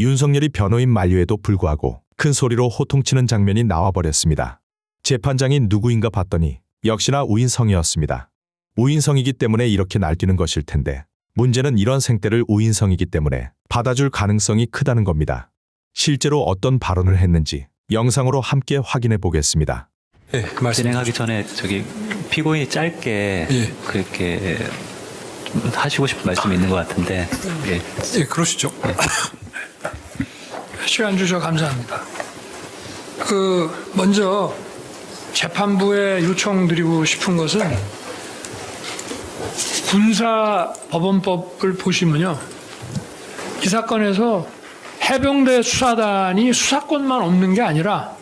윤석열이 변호인 만류에도 불구하고 큰 소리로 호통치는 장면이 나와버렸습니다. 재판장이 누구인가 봤더니 역시나 우인성이었습니다. 우인성이기 때문에 이렇게 날뛰는 것일 텐데 문제는 이런 생떼를 우인성이기 때문에 받아줄 가능성이 크다는 겁니다. 실제로 어떤 발언을 했는지 영상으로 함께 확인해 보겠습니다. 예, 그 말씀 진행하기 전에 피고인이 짧게 예. 그렇게 좀 하시고 싶은 말씀이 있는 것 같은데. 예. 예, 그러시죠. 시간 주셔서 감사합니다. 먼저 재판부에 요청드리고 싶은 것은 군사법원법을 보시면요. 이 사건에서 해병대 수사단이 수사권만 없는 게 아니라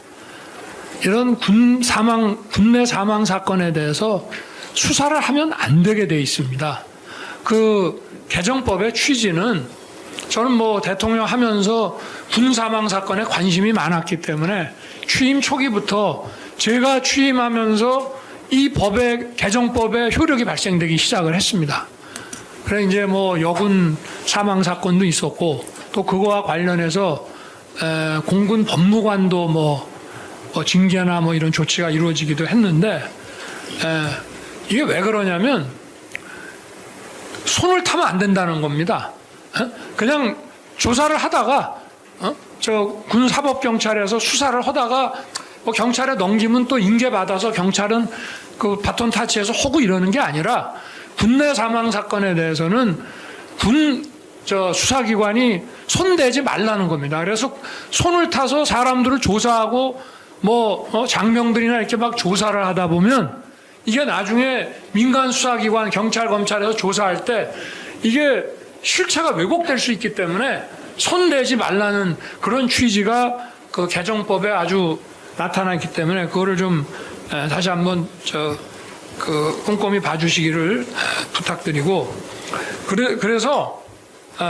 이런 군내 사망 사건에 대해서 수사를 하면 안 되게 돼 있습니다. 그 개정법의 취지는 저는 대통령 하면서 군 사망 사건에 관심이 많았기 때문에 취임 초기부터 제가 취임하면서 이 개정법의 효력이 발생되기 시작을 했습니다. 그래 이제 여군 사망 사건도 있었고 또 그거와 관련해서 공군 법무관도 징계나 이런 조치가 이루어지기도 했는데 이게 왜 그러냐면 손을 타면 안 된다는 겁니다. 그냥 조사를 하다가 저 군사법경찰에서 수사를 하다가 경찰에 넘기면 또 인계받아서 경찰은 그 바톤 타치해서 하고 이러는 게 아니라 군내 사망 사건에 대해서는 수사기관이 손대지 말라는 겁니다. 그래서 손을 타서 사람들을 조사하고 장병들이나 이렇게 막 조사를 하다 보면 이게 나중에 민간 수사기관 경찰 검찰에서 조사할 때 이게 실체가 왜곡될 수 있기 때문에 손대지 말라는 그런 취지가 그 개정법에 아주 나타나기 때문에 그거를 좀 다시 한번 꼼꼼히 봐주시기를 부탁드리고 그래서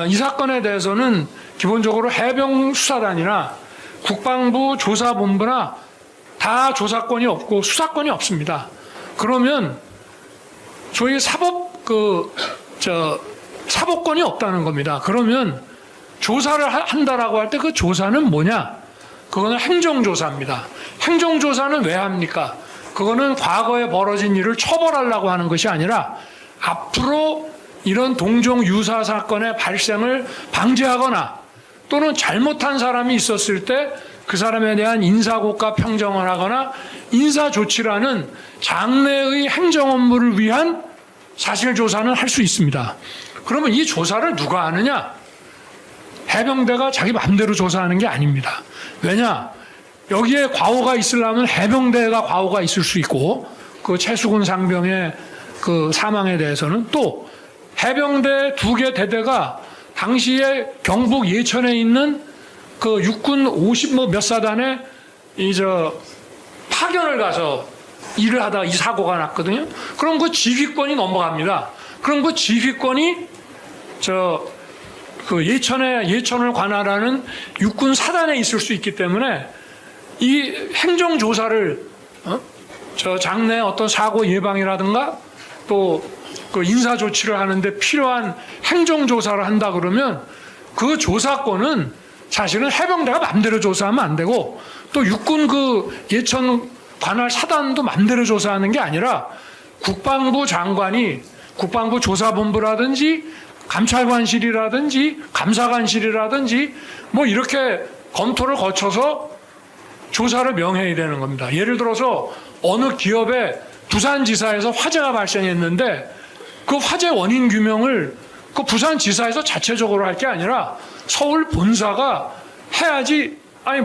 이 사건에 대해서는 기본적으로 해병 수사단이나 국방부 조사본부나 다 조사권이 없고 수사권이 없습니다. 그러면 저희 사법권이 없다는 겁니다. 그러면 조사를 한다라고 할 때 그 조사는 뭐냐? 그거는 행정조사입니다. 행정조사는 왜 합니까? 그거는 과거에 벌어진 일을 처벌하려고 하는 것이 아니라 앞으로 이런 동종 유사 사건의 발생을 방지하거나 또는 잘못한 사람이 있었을 때 그 사람에 대한 인사고과 평정을 하거나 인사조치라는 장래의 행정 업무를 위한 사실조사는 할 수 있습니다. 그러면 이 조사를 누가 하느냐? 해병대가 자기 마음대로 조사하는 게 아닙니다. 왜냐? 여기에 과오가 있으려면 해병대가 과오가 있을 수 있고 그 최수근 상병의 그 사망에 대해서는 또 해병대 2개 대대가 당시에 경북 예천에 있는 그 육군 50 몇 사단에 파견을 가서 일을 하다가 이 사고가 났거든요. 그럼 그 지휘권이 넘어갑니다. 그럼 그 지휘권이 예천을 관할하는 육군 사단에 있을 수 있기 때문에 이 행정조사를 장내 어떤 사고 예방이라든가 또 그 인사조치를 하는데 필요한 행정조사를 한다 그러면 그 조사권은 사실은 해병대가 맘대로 조사하면 안 되고 또 육군 그 예천 관할 사단도 맘대로 조사하는 게 아니라 국방부 장관이 국방부 조사본부라든지 감찰관실이라든지 감사관실이라든지 이렇게 검토를 거쳐서 조사를 명해야 되는 겁니다. 예를 들어서 어느 기업에 부산지사에서 화재가 발생했는데 그 화재 원인 규명을 그 부산지사에서 자체적으로 할 게 아니라 서울 본사가 해야지. 아니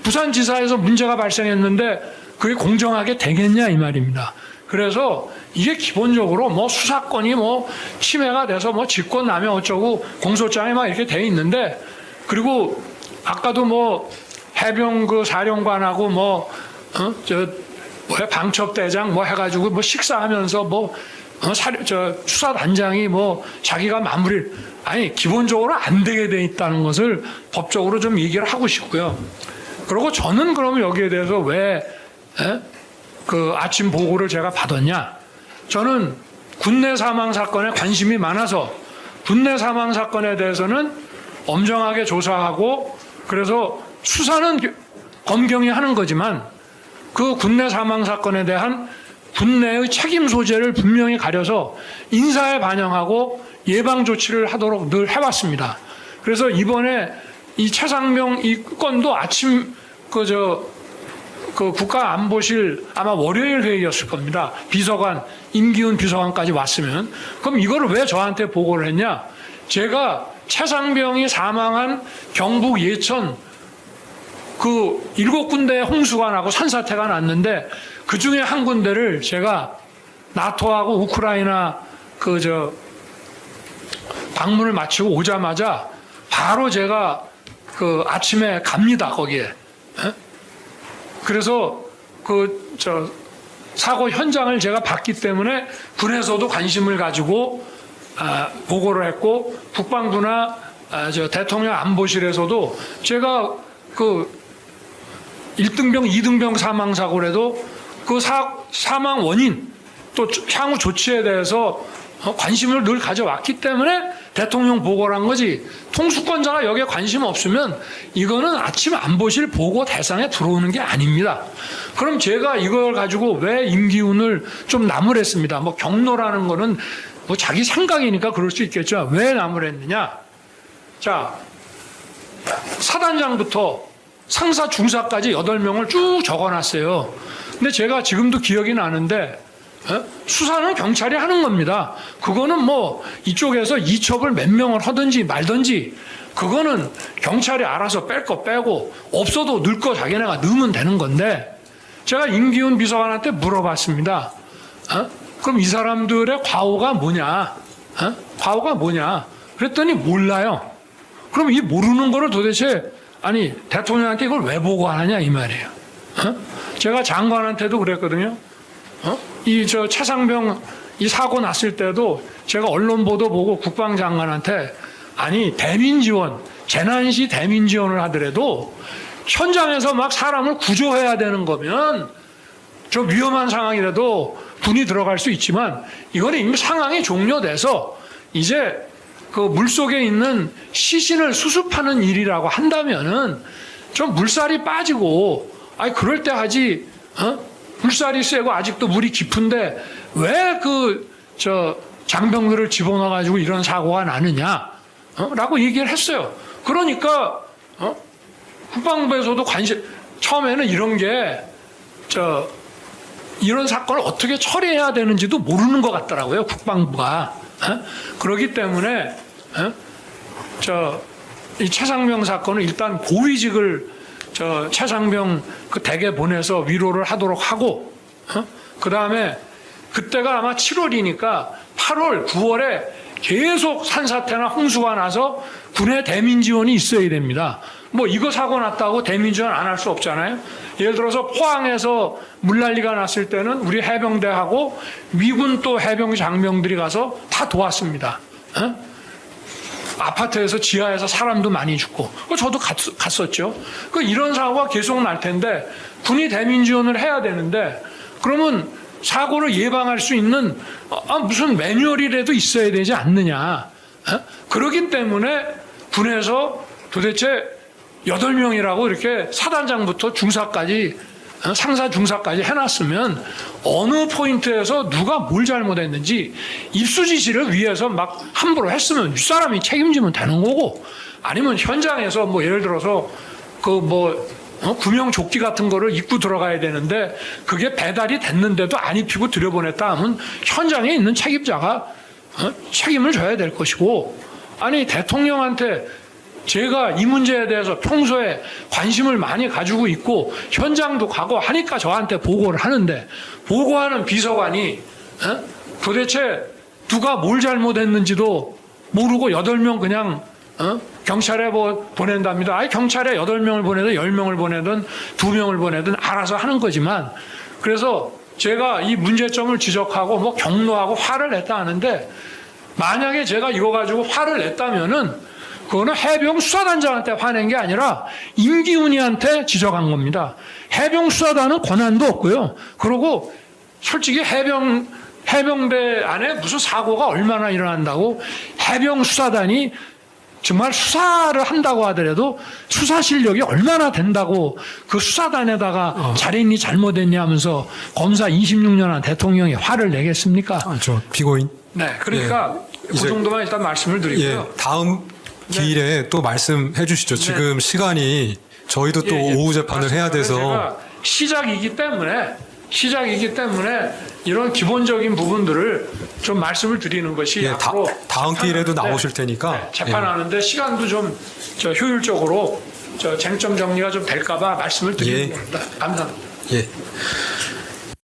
부산지사에서 문제가 발생했는데 그게 공정하게 되겠냐 이 말입니다. 그래서 이게 기본적으로 수사권이 침해가 돼서 직권남용 어쩌고 공소장에 막 이렇게 돼 있는데 그리고 아까도 해병 그 사령관하고 방첩대장 해가지고 식사하면서 수사단장이 자기가 마무리를 아니 기본적으로 안 되게 돼 있다는 것을 법적으로 좀 얘기를 하고 싶고요. 그리고 저는 그러면 여기에 대해서 왜 그 아침 보고를 제가 받았냐? 저는 군내 사망 사건에 관심이 많아서 군내 사망 사건에 대해서는 엄정하게 조사하고 그래서 수사는 검경이 하는 거지만 그 군내 사망 사건에 대한 군내의 책임 소재를 분명히 가려서 인사에 반영하고 예방 조치를 하도록 늘 해왔습니다. 그래서 이번에 이 최상병 이 건도 아침 그 국가안보실 아마 월요일 회의였을 겁니다. 비서관 임기훈 비서관까지 왔으면 그럼 이거를 왜 저한테 보고를 했냐? 제가 최상병이 사망한 경북 예천 그 7군데 홍수가 나고 산사태가 났는데 그 중에 한 군데를 제가 나토하고 우크라이나 방문을 마치고 오자마자 바로 제가 그 아침에 갑니다 거기에. 에? 그래서 사고 현장을 제가 봤기 때문에 군에서도 관심을 가지고 보고를 했고 국방부나 대통령 안보실에서도 제가 그 1등병, 2등병 사망 사고라도 그 사망 원인 또 향후 조치에 대해서 관심을 늘 가져왔기 때문에 대통령 보고를 한 거지. 통수권자가 여기에 관심 없으면 이거는 아침 안보실 보고 대상에 들어오는 게 아닙니다. 그럼 제가 이걸 가지고 왜 임기훈을 좀 나무랬습니다. 뭐 경로라는 거는 뭐 자기 생각이니까 그럴 수 있겠죠. 왜 나무랬느냐? 자, 사단장부터 상사 중사까지 8명을 쭉 적어놨어요. 근데 제가 지금도 기억이 나는데 수사는 경찰이 하는 겁니다. 그거는 뭐 이쪽에서 이첩을 몇 명을 하든지 말든지 그거는 경찰이 알아서 뺄 거 빼고 없어도 넣을 거 자기네가 넣으면 되는 건데 제가 임기훈 비서관한테 물어봤습니다. 그럼 이 사람들의 과오가 뭐냐? 과오가 뭐냐? 그랬더니 몰라요. 그럼 이 모르는 거를 도대체 아니 대통령한테 이걸 왜 보고하느냐 이 말이에요. 제가 장관한테도 그랬거든요. 최상병 이 사고 났을 때도 제가 언론 보도 보고 국방장관한테 아니 대민 지원 재난시 대민 지원을 하더라도 현장에서 막 사람을 구조해야 되는 거면 좀 위험한 상황이라도 군이 들어갈 수 있지만 이거는 이미 상황이 종료돼서 이제 그 물속에 있는 시신을 수습하는 일이라고 한다면은 좀 물살이 빠지고 아니 그럴 때 하지 물살이 세고 아직도 물이 깊은데 왜 장병들을 집어넣어 가지고 이런 사고가 나느냐 라고 얘기를 했어요. 그러니까 국방부에서도 처음에는 이런 게 이런 사건을 어떻게 처리해야 되는지도 모르는 것 같더라고요. 국방부가. 그렇기 때문에 이 최상병 사건은 일단 고위직을 최상병 그 댁에 보내서 위로를 하도록 하고 그 다음에 그때가 아마 7월이니까 8월, 9월에 계속 산사태나 홍수가 나서 군의 대민 지원이 있어야 됩니다. 뭐 이거 사고 났다고 대민 지원 안 할 수 없잖아요. 예를 들어서 포항에서 물난리가 났을 때는 우리 해병대하고 미군 또 해병 장병들이 가서 다 도왔습니다. 아파트에서 지하에서 사람도 많이 죽고 저도 갔었죠. 이런 사고가 계속 날 텐데 군이 대민 지원을 해야 되는데 그러면 사고를 예방할 수 있는 무슨 매뉴얼이라도 있어야 되지 않느냐. 그렇기 때문에 군에서 도대체 8명이라고 이렇게 사단장부터 중사까지 상사 중사까지 해놨으면 어느 포인트에서 누가 뭘 잘못했는지 입수지시를 위해서 막 함부로 했으면 윗사람이 책임지면 되는 거고 아니면 현장에서 뭐 예를 들어서 구명조끼 같은 거를 입고 들어가야 되는데 그게 배달이 됐는데도 안 입히고 들여보냈다 하면 현장에 있는 책임자가 책임을 져야 될 것이고 아니 대통령한테 제가 이 문제에 대해서 평소에 관심을 많이 가지고 있고 현장도 가고 하니까 저한테 보고를 하는데 보고하는 비서관이 도대체 누가 뭘 잘못했는지도 모르고 8명 그냥 경찰에 보낸답니다. 아니 경찰에 8명을 보내든 10명을 보내든 2명을 보내든 알아서 하는 거지만 그래서 제가 이 문제점을 지적하고 경로하고 화를 냈다 하는데 만약에 제가 이거 가지고 화를 냈다면은 그거는 해병 수사단장한테 화낸 게 아니라 임기훈이한테 지적한 겁니다. 해병 수사단은 권한도 없고요. 그리고 솔직히 해병대 안에 무슨 사고가 얼마나 일어난다고 해병 수사단이 정말 수사를 한다고 하더라도 수사 실력이 얼마나 된다고 그 수사단에다가 잘했니 잘못했니 하면서 검사 26년한 대통령이 화를 내겠습니까? 저 피고인. 네, 그러니까 그 이제- 정도만 일단 말씀을 드리고요. 예, 다음 기일에 또 말씀해 주시죠. 지금 시간이 저희도 또 예, 예. 오후 재판을 해야 말씀드렸는데 돼서 제가 시작이기 때문에 이런 기본적인 부분들을 좀 말씀을 드리는 것이 예, 앞으로 다음 기일에도 재판하는데, 나오실 테니까. 네, 재판하는데 시간도 좀 효율적으로 쟁점 정리가 좀 될까봐 말씀을 드리는 예. 겁니다. 감사합니다. 예.